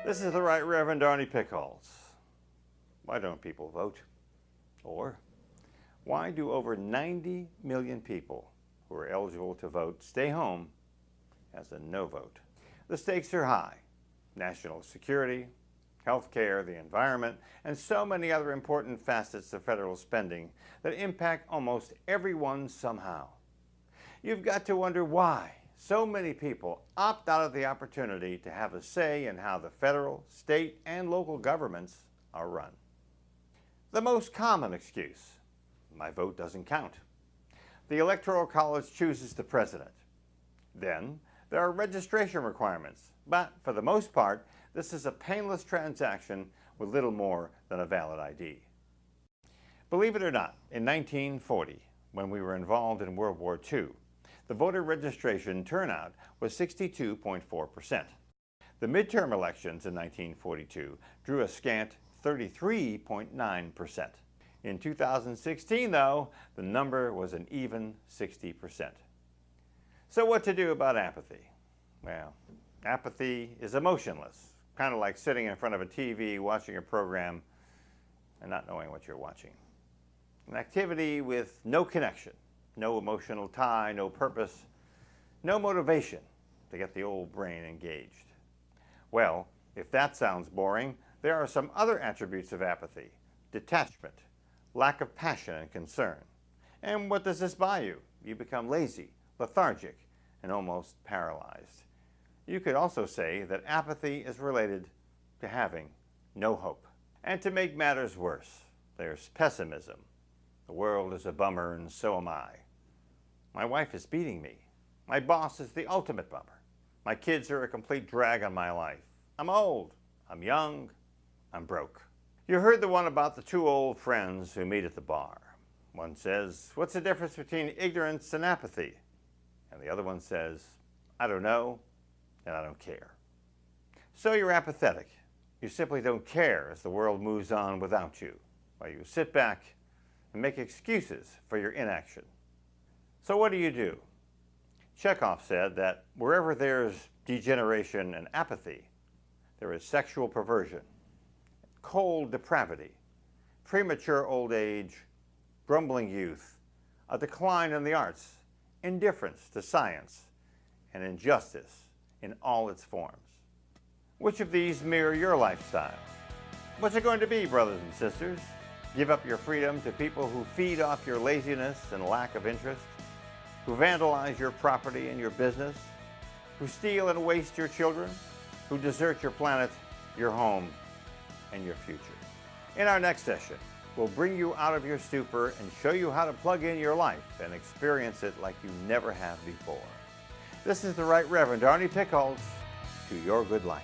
This is the Right Reverend Arny Pickholtz. Why don't people vote? Or why do over 90 million people who are eligible to vote stay home as a no vote? The stakes are high. National security, health care, the environment, and so many other important facets of federal spending that impact almost everyone somehow. You've got to wonder why so many people opt out of the opportunity to have a say in how the federal, state, and local governments are run. The most common excuse: my vote doesn't count. The Electoral College chooses the president. Then there are registration requirements, but for the most part, this is a painless transaction with little more than a valid ID. Believe it or not, in 1940, when we were involved in World War II, the voter registration turnout was 62.4%. The midterm elections in 1942 drew a scant 33.9%. In 2016, though, the number was an even 60%. So what to do about apathy? Well, apathy is emotionless, kind of like sitting in front of a TV watching a program and not knowing what you're watching. An activity with no connection, no emotional tie, no purpose, no motivation to get the old brain engaged. Well, if that sounds boring, there are some other attributes of apathy: detachment, lack of passion and concern. And what does this buy you? You become lazy, lethargic, and almost paralyzed. You could also say that apathy is related to having no hope. And to make matters worse, there's pessimism. The world is a bummer and so am I. My wife is beating me. My boss is the ultimate bummer. My kids are a complete drag on my life. I'm old. I'm young. I'm broke. You heard the one about the two old friends who meet at the bar. One says, "What's the difference between ignorance and apathy?" And the other one says, "I don't know, and I don't care." So you're apathetic. You simply don't care as the world moves on without you, while you sit back and make excuses for your inaction. So what do? Chekhov said that wherever there's degeneration and apathy, there is sexual perversion, cold depravity, premature old age, grumbling youth, a decline in the arts, indifference to science, and injustice in all its forms. Which of these mirror your lifestyle? What's it going to be, brothers and sisters? Give up your freedom to people who feed off your laziness and lack of interest, who vandalize your property and your business, who steal and waste your children, who desert your planet, your home, and your future. In our next session, we'll bring you out of your stupor and show you how to plug in your life and experience it like you never have before. This is the Right Reverend Arny Pickholtz, to your good life.